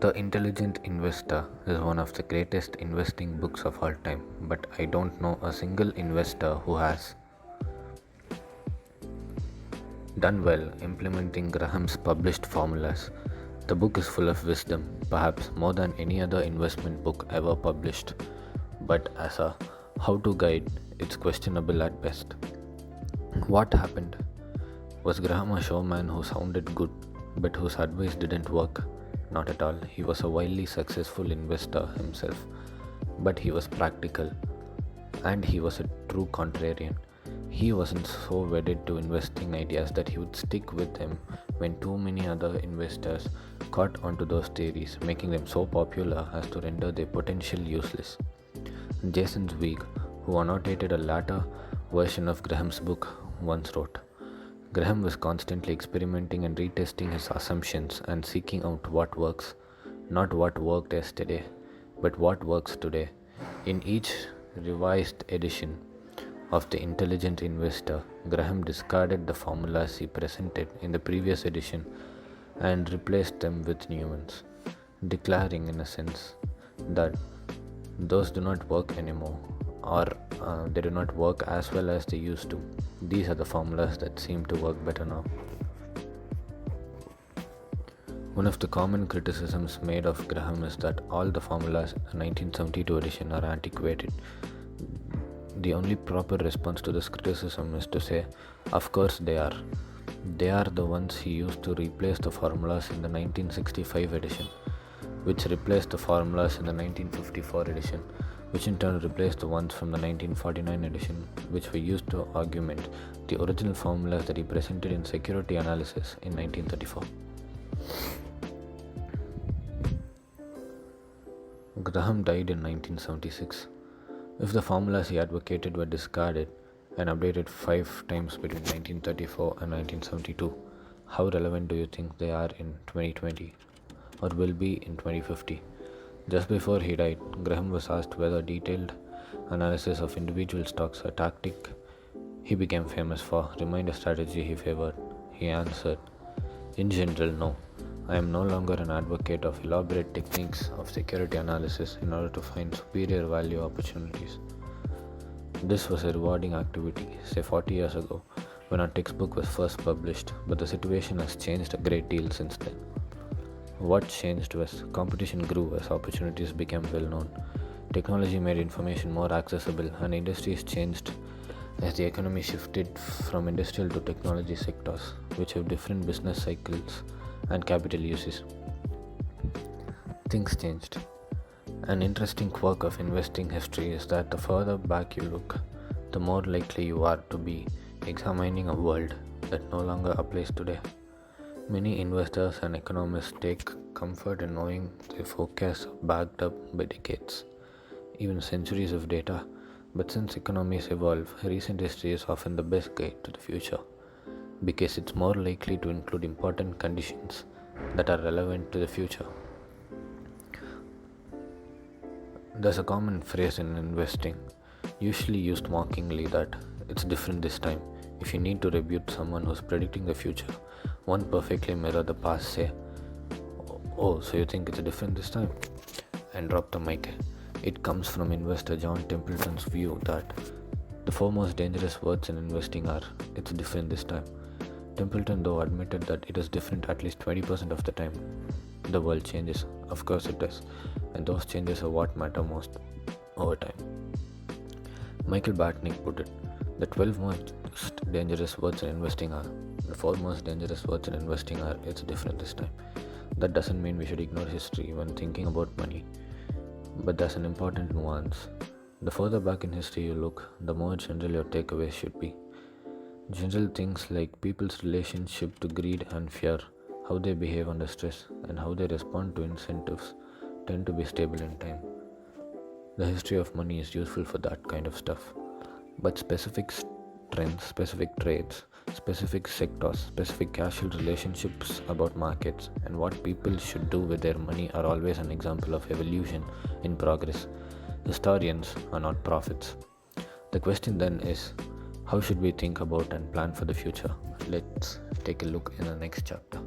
The Intelligent Investor is one of the greatest investing books of all time, but I don't know a single investor who has done well implementing Graham's published formulas. The book is full of wisdom, perhaps more than any other investment book ever published, but as a how to guide, it's questionable at best. What happened? Was Graham a showman who sounded good but whose advice didn't work? Not at all. He was a wildly successful investor himself, but he was practical and he was a true contrarian. He wasn't so wedded to investing ideas that he would stick with them when too many other investors caught onto those theories, making them so popular as to render their potential useless. Jason Zweig, who annotated a later version of Graham's book, once wrote, Graham was constantly experimenting and retesting his assumptions and seeking out what works, not what worked yesterday, but what works today. In each revised edition of The Intelligent Investor, Graham discarded the formulas he presented in the previous edition and replaced them with new ones, declaring in a sense that those do not work anymore, or they do not work as well as they used to. These are the formulas that seem to work better now. One of the common criticisms made of Graham is that all the formulas in the 1972 edition are antiquated. The only proper response to this criticism is to say, of course they are. They are the ones he used to replace the formulas in the 1965 edition, which replaced the formulas in the 1954 edition, which in turn replaced the ones from the 1949 edition, which were used to augment the original formulas that he presented in Security Analysis in 1934. Graham died in 1976. If the formulas he advocated were discarded and updated 5 times between 1934 and 1972, how relevant do you think they are in 2020 or will be in 2050? Just before he died, Graham was asked whether detailed analysis of individual stocks, a tactic he became famous for, remained a strategy he favored. He answered, in general, no. I am no longer an advocate of elaborate techniques of security analysis in order to find superior value opportunities. This was a rewarding activity, say 40 years ago, when our textbook was first published, but the situation has changed a great deal since then. What changed was competition grew as opportunities became well known. Technology made information more accessible, and industries changed as the economy shifted from industrial to technology sectors, which have different business cycles and capital uses. Things changed. An interesting quirk of investing history is that the further back you look, the more likely you are to be examining a world that no longer applies today. Many investors and economists take comfort in knowing their forecasts are backed up by decades, even centuries of data. But since economies evolve, recent history is often the best guide to the future, because it's more likely to include important conditions that are relevant to the future. There's a common phrase in investing, usually used mockingly, that it's different this time. If you need to rebuke someone who's predicting the future, one perfectly mirror the past, say, oh, so you think it's different this time? And drop the mic. It comes from investor John Templeton's view that the four most dangerous words in investing are, it's different this time. Templeton, though, admitted that it is different at least 20% of the time. The world changes, of course it does, and those changes are what matter most over time. Michael Batnick put it, the 12 most dangerous words in investing are, the 4 most dangerous words in investing are, it's different this time. That doesn't mean we should ignore history when thinking about money, but there's an important nuance. The further back in history you look, the more general your takeaways should be. General things like people's relationship to greed and fear, how they behave under stress, and how they respond to incentives tend to be stable in time. The history of money is useful for that kind of stuff. But specific trends, specific trades, specific sectors, specific casual relationships about markets, and what people should do with their money are always an example of evolution in progress. Historians are not prophets. The question then is, how should we think about and plan for the future? Let's take a look in the next chapter.